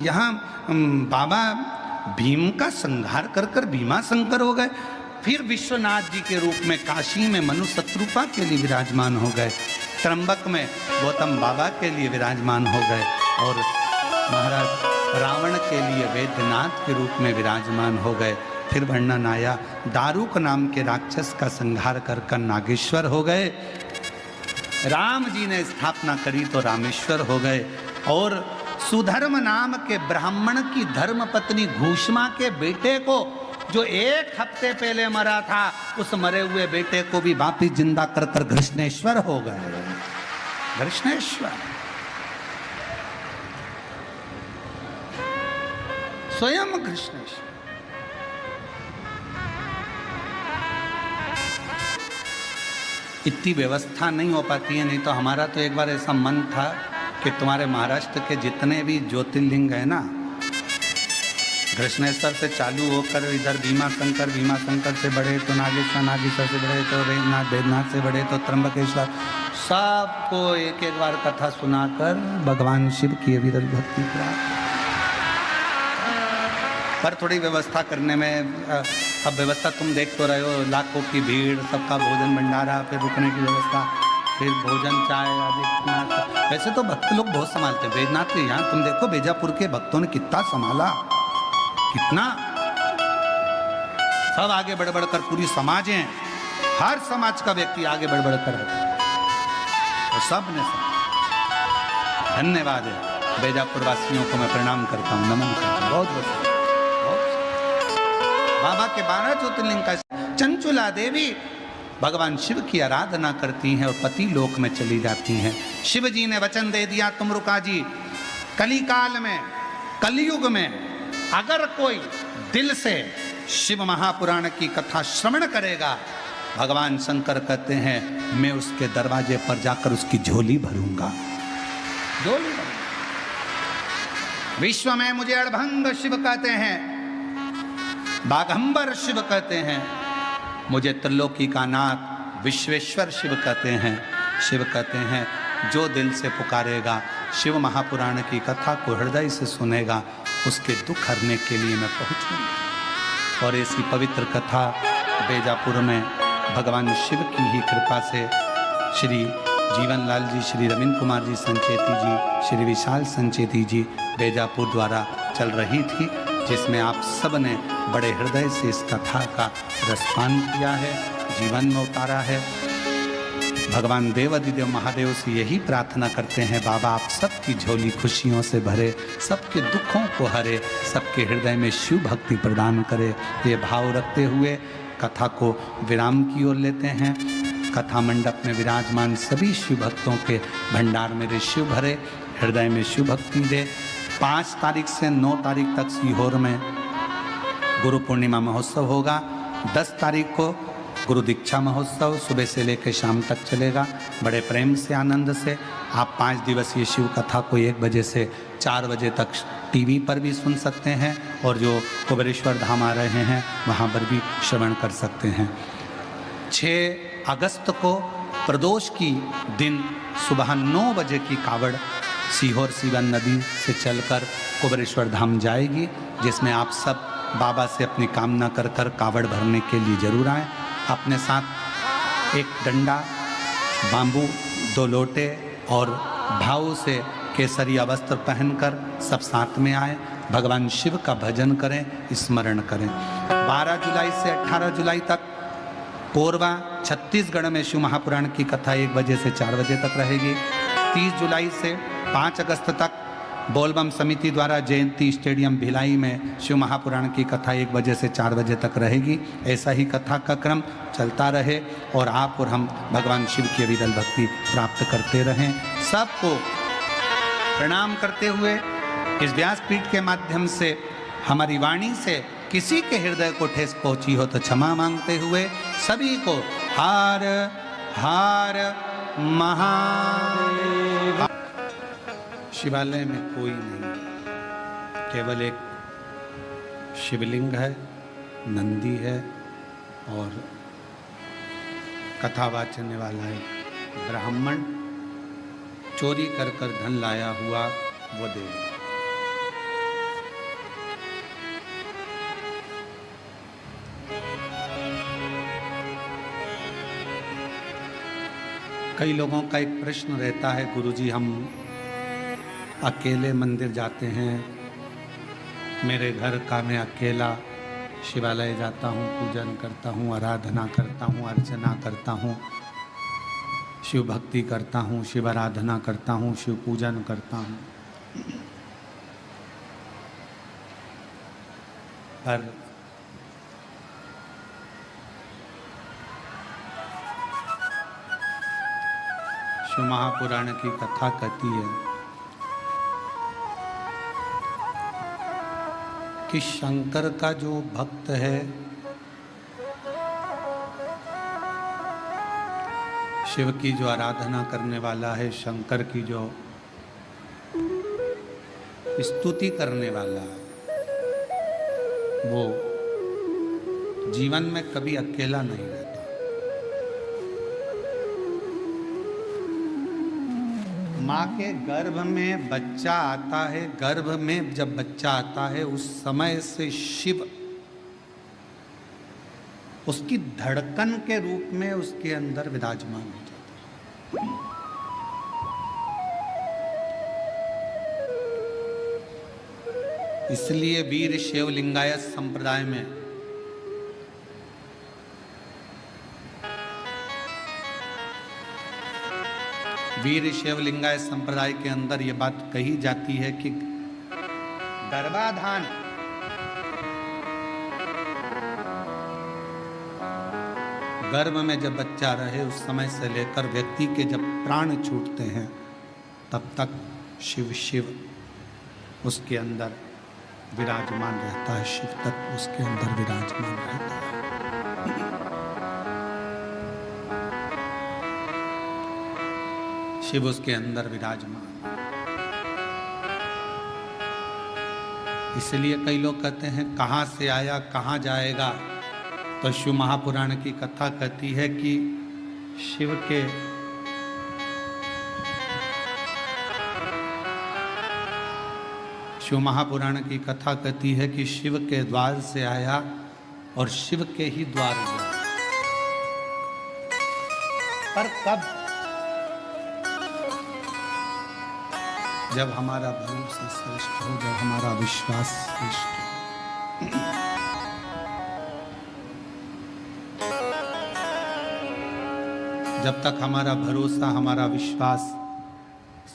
यहाँ बाबा भीम का संहार कर कर भीमा शंकर हो गए, फिर विश्वनाथ जी के रूप में काशी में मनु शत्रुपा के लिए विराजमान हो गए, त्रंबक में गौतम बाबा के लिए विराजमान हो गए, और महाराज रावण के लिए वैद्यनाथ के रूप में विराजमान हो गए। फिर वर्णन आया दारुक नाम के राक्षस का संहार कर कर नागेश्वर हो गए, राम जी ने स्थापना करी तो रामेश्वर हो गए, और सुधर्म नाम के ब्राह्मण की धर्म पत्नी घूष्मा के बेटे को जो 1 हफ्ते पहले मरा था, उस मरे हुए बेटे को भी वापिस जिंदा कर कर घृष्णेश्वर हो गए। घृष्णेश्वर स्वयं घृष्णेश्वर। इतनी व्यवस्था नहीं हो पाती है, नहीं तो हमारा तो एक बार ऐसा मन था कि तुम्हारे महाराष्ट्र के जितने भी ज्योतिर्लिंग है ना, कृष्णेश्वर से चालू होकर इधर भीमा शंकर से बढ़े तो नागेश्वर, नागेश्वर से बढ़े तो वेदनाथ, वेदनाथ से बढ़े तो त्र्यंबकेश्वर, सबको एक एक बार कथा सुनाकर भगवान शिव की विरल भक्ति प्राप्त। पर थोड़ी व्यवस्था करने में, अब व्यवस्था तुम देख तो रहे हो, लाखों की भीड़, सबका भोजन भंडारा, फिर रुकने की व्यवस्था, फिर भोजन चाय आदि। वैसे तो भक्त लोग बहुत संभालते हैं वेदनाथ के यहाँ, तुम देखो बीजापुर के भक्तों ने कितना संभाला, कितना सब आगे बढ़ बढ़ कर, पूरी समाजें, हर समाज का व्यक्ति आगे बढ़ बढ़ कर, तो सब ने धन्यवाद है बीजापुर वासियों को मैं प्रणाम करता हूँ, नमन करता हूँ, बहुत बहुत। बाबा के 12 ज्योतिर्लिंग का चंचुला देवी भगवान शिव की आराधना करती हैं और पति लोक में चली जाती हैं। शिव जी ने वचन दे दिया, तुम रुका जी, कली काल में, कलयुग में अगर कोई दिल से शिव महापुराण की कथा श्रवण करेगा, भगवान शंकर कहते हैं मैं उसके दरवाजे पर जाकर उसकी झोली भरूंगा, झोली भरूंगा। विश्व में मुझे अड़भंग शिव कहते हैं, बागंबर शिव कहते हैं, मुझे त्रिलोकी का नाथ विश्वेश्वर शिव कहते हैं। शिव कहते हैं जो दिल से पुकारेगा, शिव महापुराण की कथा को हृदय से सुनेगा, उसके दुख हरने के लिए मैं पहुंचूंगा। और ऐसी पवित्र कथा बीजापुर में भगवान शिव की ही कृपा से श्री जीवनलाल जी, श्री रविंद्र कुमार जी संचेती जी, श्री विशाल संचेती जी बीजापुर द्वारा चल रही थी, जिसमें आप सब ने बड़े हृदय से इस कथा का रसपान किया है, जीवन में उतारा है। भगवान देवाधिदेव महादेव से यही प्रार्थना करते हैं, बाबा आप सबकी झोली खुशियों से भरे, सबके दुखों को हरे, सबके हृदय में शिव भक्ति प्रदान करे। ये भाव रखते हुए कथा को विराम की ओर लेते हैं। कथा मंडप में विराजमान सभी शिव भक्तों के भंडार मेरे शिव भरे, हृदय में शिव भक्ति दे। 5 तारीख से 9 तारीख तक सीहोर में गुरु पूर्णिमा महोत्सव होगा। 10 तारीख को गुरु दीक्षा महोत्सव सुबह से लेकर शाम तक चलेगा। बड़े प्रेम से, आनंद से आप 5 दिवसीय शिव कथा को 1 बजे से 4 बजे तक टीवी पर भी सुन सकते हैं, और जो कुबेरेश्वर धाम आ रहे हैं वहाँ पर भी श्रवण कर सकते हैं। 6 अगस्त को प्रदोष की दिन सुबह 9 बजे की कावड़ सीहोर सीवन नदी से चलकर कुबेरेश्वर धाम जाएगी, जिसमें आप सब बाबा से अपनी कामना कर कर कावड़ भरने के लिए जरूर आएँ। अपने साथ एक डंडा, बांबू, 2 लोटे और भाव से केसरिया वस्त्र पहनकर सब साथ में आए, भगवान शिव का भजन करें, स्मरण करें। 12 जुलाई से 18 जुलाई तक कोरबा छत्तीसगढ़ में शिव महापुराण की कथा 1 बजे से 4 बजे तक रहेगी। 30 जुलाई से 5 अगस्त तक बोलबम समिति द्वारा जयंती स्टेडियम भिलाई में शिव महापुराण की कथा 1 बजे से 4 बजे तक रहेगी। ऐसा ही कथा का क्रम चलता रहे और आप और हम भगवान शिव की अविरल भक्ति प्राप्त करते रहें। सबको प्रणाम करते हुए इस व्यासपीठ के माध्यम से हमारी वाणी से किसी के हृदय को ठेस पहुंची हो तो क्षमा मांगते हुए सभी को हर हर महादेव। शिवालय में कोई नहीं, केवल एक शिवलिंग है, नंदी है और कथा वाचने वाला एक ब्राह्मण चोरी कर कर धन लाया हुआ वो देव। कई लोगों का एक प्रश्न रहता है, गुरुजी हम अकेले मंदिर जाते हैं, मेरे घर का मैं अकेला शिवालय जाता हूँ, पूजन करता हूँ, आराधना करता हूँ, अर्चना करता हूँ, शिव भक्ति करता हूँ, शिव आराधना करता हूँ, शिव पूजन करता हूँ, पर शिव महापुराण की कथा कहती है कि शंकर का जो भक्त है, शिव की जो आराधना करने वाला है, शंकर की जो स्तुति करने वाला है, वो जीवन में कभी अकेला नहीं रहता। माँ के गर्भ में बच्चा आता है, गर्भ में जब बच्चा आता है उस समय से शिव उसकी धड़कन के रूप में उसके अंदर विराजमान हो जाता है। इसलिए वीर शैव लिंगायत संप्रदाय में वीर शैव लिंगायत संप्रदाय के अंदर यह बात कही जाती है कि गर्भाधान गर्भ में जब बच्चा रहे उस समय से लेकर व्यक्ति के जब प्राण छूटते हैं तब तक शिव शिव उसके अंदर विराजमान रहता है, शिव तत्व उसके अंदर विराजमान रहता है। शिव उसके अंदर विराजमान। इसलिए कई लोग कहते हैं कहां से आया कहां जाएगा, तो शिव महापुराण की कथा कहती है कि शिव के शिव महापुराण की कथा कहती है कि शिव के द्वार से आया और शिव के ही द्वार गया। पर कब? जब हमारा भरोसा श्रेष्ठ हो, जब हमारा विश्वास श्रेष्ठ हो। जब तक हमारा भरोसा हमारा विश्वास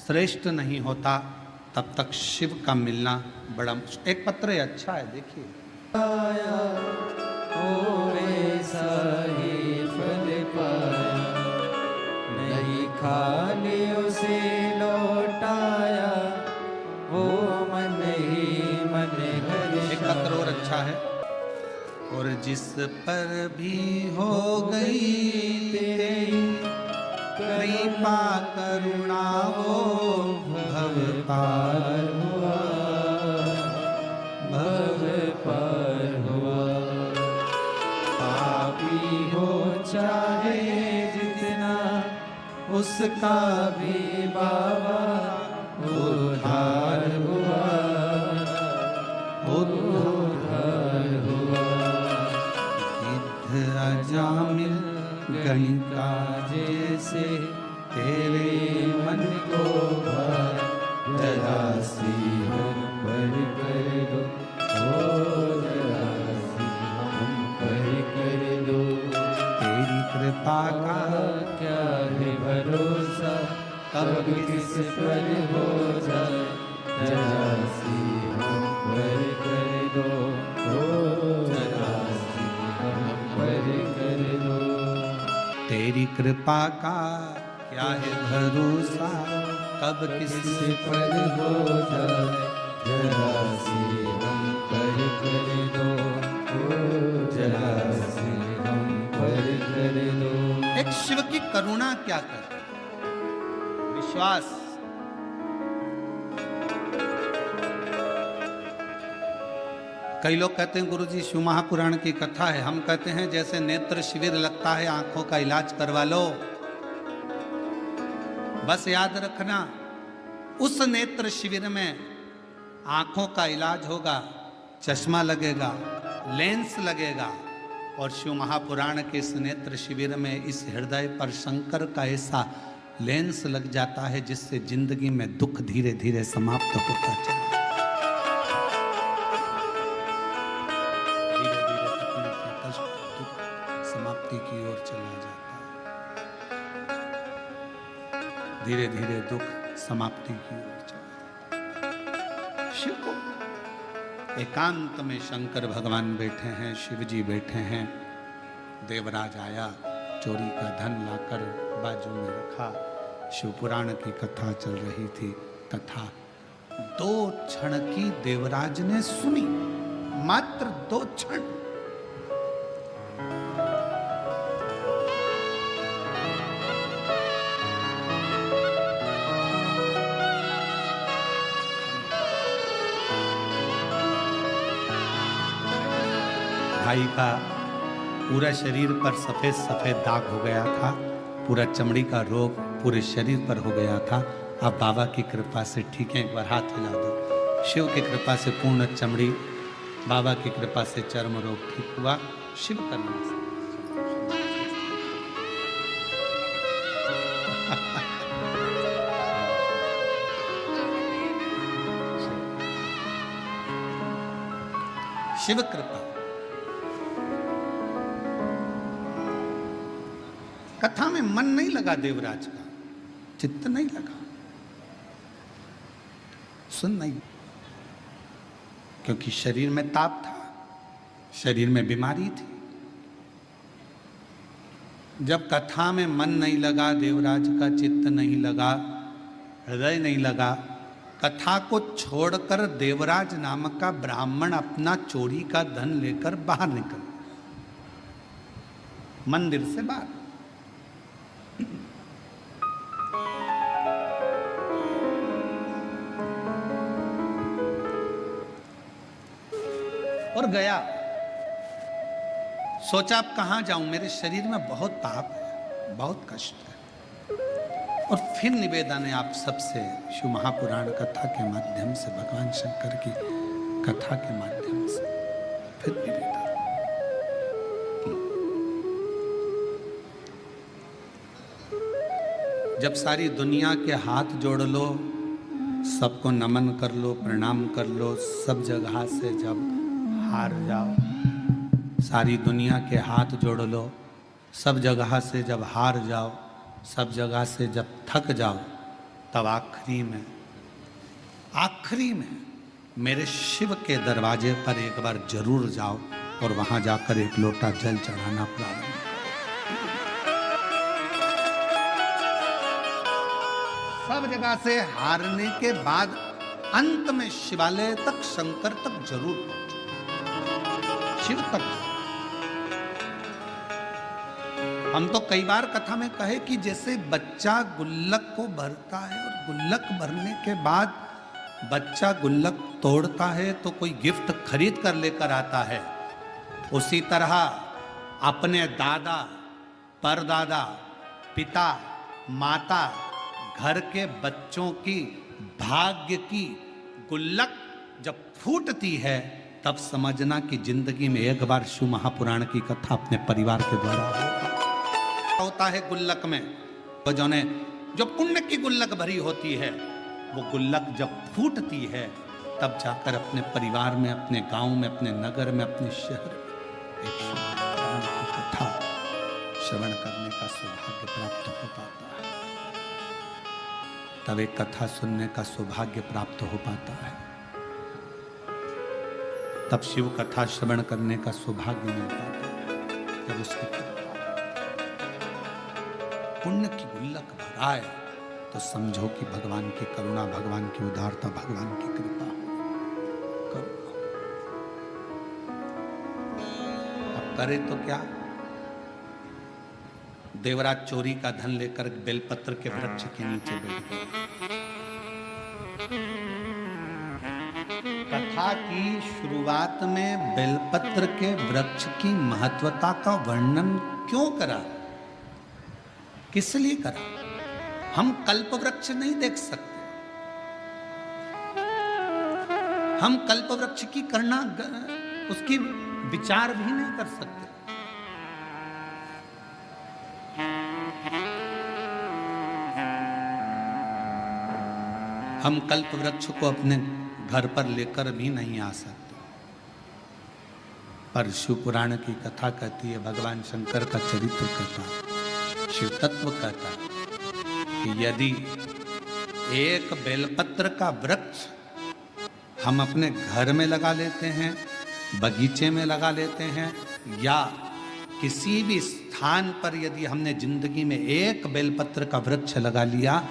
श्रेष्ठ नहीं होता तब तक शिव का मिलना बड़ा मुश्किल। एक पत्र अच्छा है, देखिए। नहीं खाली उसे लौटाया, वो मन ही मन हर्षाया। एक पत्र और अच्छा है। और जिस पर भी हो गई तेरी कृपा करुणा, वो भव पार हुआ, भव पार हुआ। पापी हो चाहे जितना, उसका भी बाबा उद्धार हुआ, उद्धार हुआ। गिद्ध अजामिल गणिका जैसे तेरे मन को भर, जरा सी हम पर कर दो, ओ जरा सी हम पर कर दो। तेरी कृपा का क्या है भरोसा, कब किस पर हो जाए, जरा सी हम पर कर दो, ओ जरा सी हम पर कर दो। तेरी कृपा का क्या है भरोसा, कब किस पर हो जाए, जरा सी हम पर कर दो, ओ जरा सी हम पर कर दो। एक शिव की करुणा क्या कर, विश्वास। कई लोग कहते हैं गुरुजी शिव महापुराण की कथा है, हम कहते हैं जैसे नेत्र शिविर लगता है, आंखों का इलाज करवा लो। बस याद रखना उस नेत्र शिविर में आंखों का इलाज होगा, चश्मा लगेगा, लेंस लगेगा, और शिव महापुराण के इस नेत्र शिविर में इस हृदय पर शंकर का ऐसा लेंस लग जाता है जिससे जिंदगी में दुख धीरे धीरे समाप्त होता चला, धीरे धीरे तकलीफें, कष्ट, दुख समाप्ति की ओर चला जाता है, धीरे धीरे दुख समाप्ति की ओर चला जाता है। शिव को एकांत में शंकर भगवान बैठे हैं, शिव जी बैठे हैं। देवराज आया, चोरी का धन लाकर बाजू में रखा। शिव पुराण की कथा चल रही थी। कथा 2 क्षण की देवराज ने सुनी, मात्र 2 क्षण। भाई का पूरा शरीर पर सफेद सफेद दाग हो गया था, पूरा चमड़ी का रोग पूरे शरीर पर हो गया था। अब बाबा की कृपा से ठीक है, एक बार हाथ हिला दो। शिव की कृपा से पूर्ण चमड़ी, बाबा की कृपा से चर्म रोग ठीक हुआ। शिव करना शिव कृपा। कथा में मन नहीं लगा देवराज का, चित्त नहीं लगा, सुन नहीं, क्योंकि शरीर में ताप था, शरीर में बीमारी थी। जब कथा में मन नहीं लगा, देवराज का चित्त नहीं लगा, हृदय नहीं लगा, कथा को छोड़कर देवराज नामक का ब्राह्मण अपना चोरी का धन लेकर बाहर निकल, मंदिर से बाहर। और गया, सोचा अब कहां जाऊं, मेरे शरीर में बहुत ताप है, बहुत कष्ट है। और फिर निवेदन है आप सबसे, शिव महापुराण कथा के माध्यम से, भगवान शंकर की कथा के माध्यम से फिर निवेदन। जब सारी दुनिया के हाथ जोड़ लो, सबको नमन कर लो, प्रणाम कर लो, सब जगह से जब हार जाओ, सारी दुनिया के हाथ जोड़ लो, सब जगह से जब हार जाओ, सब जगह से जब थक जाओ, तब आखिरी में मेरे शिव के दरवाजे पर एक बार जरूर जाओ और वहां जाकर एक लोटा जल चढ़ाना प्रारंभ। सब जगह से हारने के बाद अंत में शिवालय तक, शंकर तक जरूर पहुंचो, शिव तक। हम तो कई बार कथा में कहे कि जैसे बच्चा गुल्लक को भरता है और गुल्लक भरने के बाद बच्चा गुल्लक तोड़ता है तो कोई गिफ्ट खरीद कर लेकर आता है, उसी तरह अपने दादा, परदादा, पिता, माता, घर के बच्चों की भाग्य की गुल्लक जब फूटती है, तब समझना कि जिंदगी में एक बार शिव महापुराण की कथा अपने परिवार के द्वारा होता है। गुल्लक में वो जो पुण्य की गुल्लक भरी होती है, वो गुल्लक जब फूटती है, तब जाकर अपने परिवार में, अपने गांव में, अपने नगर में, अपने शहर में एक शिव महापुराण की कथा श्रवण करने का सौभाग्य प्राप्त हो पाता है। तब एक कथा सुनने का सौभाग्य प्राप्त हो पाता है, तब शिव कथा श्रवण करने का सौभाग्य मिल पाता है। जब उसकी पुण्य की गुल्लक भराए तो समझो कि भगवान की करुणा, भगवान की उदारता, भगवान की कृपा करो। अब करे तो क्या, देवराज चोरी का धन लेकर बेलपत्र के वृक्ष के नीचे बैठ गए। कथा की शुरुआत में बेलपत्र के वृक्ष की महत्वता का वर्णन क्यों करा, किस लिए करा? हम कल्प वृक्ष नहीं देख सकते, हम कल्प वृक्ष की करना, उसकी विचार भी नहीं कर सकते। हम कल्प वृक्ष को अपने घर पर लेकर भी नहीं आ सकते। पर शिव पुराण की कथा कहती है, भगवान शंकर का चरित्र कहता, शिव तत्व कहता कि यदि एक बेलपत्र का वृक्ष हम अपने घर में लगा लेते हैं, बगीचे में लगा लेते हैं, या किसी भी स्थान पर यदि हमने जिंदगी में एक बेलपत्र का वृक्ष लगा लिया,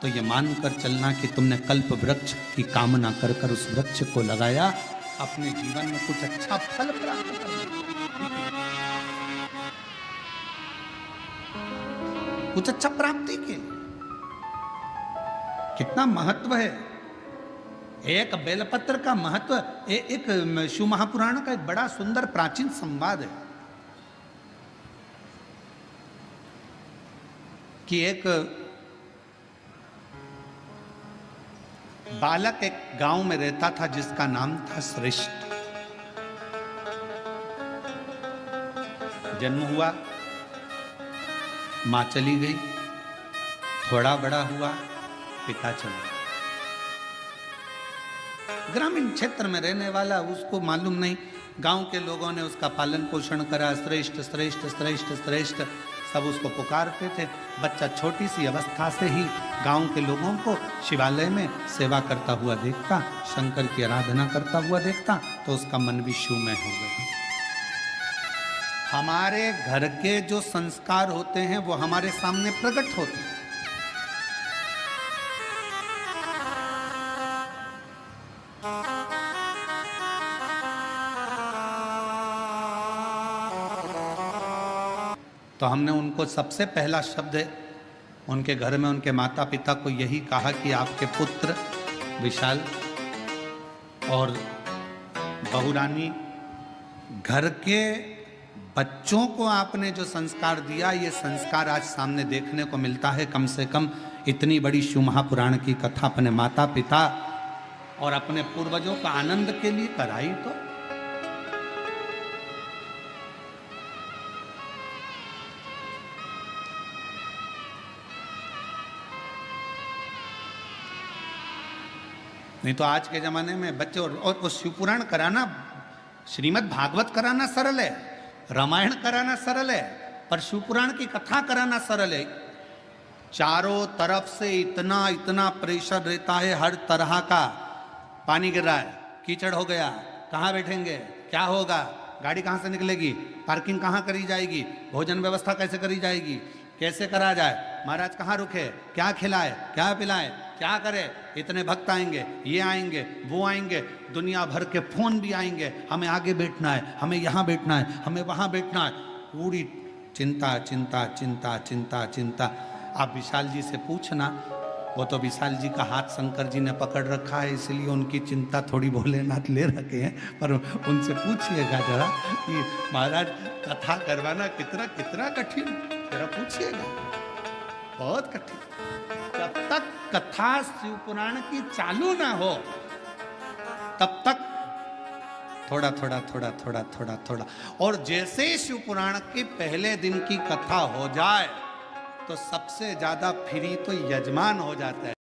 तो ये मानकर चलना कि तुमने कल्प वृक्ष की कामना कर कर उस वृक्ष को लगाया, अपने जीवन में कुछ अच्छा फल प्राप्त करना, कुछ अच्छा प्राप्ति के लिए। कितना महत्व है एक बेलपत्र का महत्व। एक शिव महापुराण का एक बड़ा सुंदर प्राचीन संवाद है कि एक बालक एक गांव में रहता था जिसका नाम था श्रेष्ठ। जन्म हुआ, मां चली गई, थोड़ा बड़ा हुआ, पिता चला। ग्रामीण क्षेत्र में रहने वाला, उसको मालूम नहीं, गांव के लोगों ने उसका पालन पोषण करा, श्रेष्ठ श्रेष्ठ श्रेष्ठ श्रेष्ठ सब उसको पुकारते थे। बच्चा छोटी सी अवस्था से ही गांव के लोगों को शिवालय में सेवा करता हुआ देखता, शंकर की आराधना करता हुआ देखता, तो उसका मन भी शिवमय हो गया। हमारे घर के जो संस्कार होते हैं वो हमारे सामने प्रकट होते हैं। तो हमने उनको सबसे पहला शब्द उनके घर में उनके माता पिता को यही कहा कि आपके पुत्र विशाल और बहुरानी, घर के बच्चों को आपने जो संस्कार दिया, ये संस्कार आज सामने देखने को मिलता है। कम से कम इतनी बड़ी शिव महापुराण की कथा अपने माता पिता और अपने पूर्वजों का आनंद के लिए कराई। तो नहीं तो आज के जमाने में बच्चे और शिव पुराण कराना, श्रीमद् भागवत कराना सरल है, रामायण कराना सरल है, पर शिव पुराण की कथा कराना सरल है। चारों तरफ से इतना इतना प्रेशर रहता है, हर तरह का। पानी गिर रहा है, कीचड़ हो गया, कहाँ बैठेंगे, क्या होगा, गाड़ी कहाँ से निकलेगी, पार्किंग कहाँ करी जाएगी, भोजन व्यवस्था कैसे करी जाएगी, कैसे करा जाए, महाराज कहाँ रुके, क्या खिलाए, क्या पिलाए, क्या करे, इतने भक्त आएंगे, ये आएंगे, वो आएंगे, दुनिया भर के फोन भी आएंगे, हमें आगे बैठना है, हमें यहाँ बैठना है, हमें वहाँ बैठना है। पूरी चिंता चिंता चिंता चिंता चिंता। आप विशाल जी से पूछना, वो तो विशाल जी का हाथ शंकर जी ने पकड़ रखा है, इसलिए उनकी चिंता थोड़ी भोलेनाथ ले रखे हैं। पर उनसे पूछिएगा जरा कि महाराज कथा करवाना कितना कितना कठिन, जरा पूछिएगा, बहुत कठिन। जब तक कथा शिव पुराण की चालू ना हो तब तक थोड़ा थोड़ा थोड़ा थोड़ा थोड़ा थोड़ा, और जैसे ही शिव पुराण के पहले दिन की कथा हो जाए तो सबसे ज्यादा फ्री तो यजमान हो जाता है।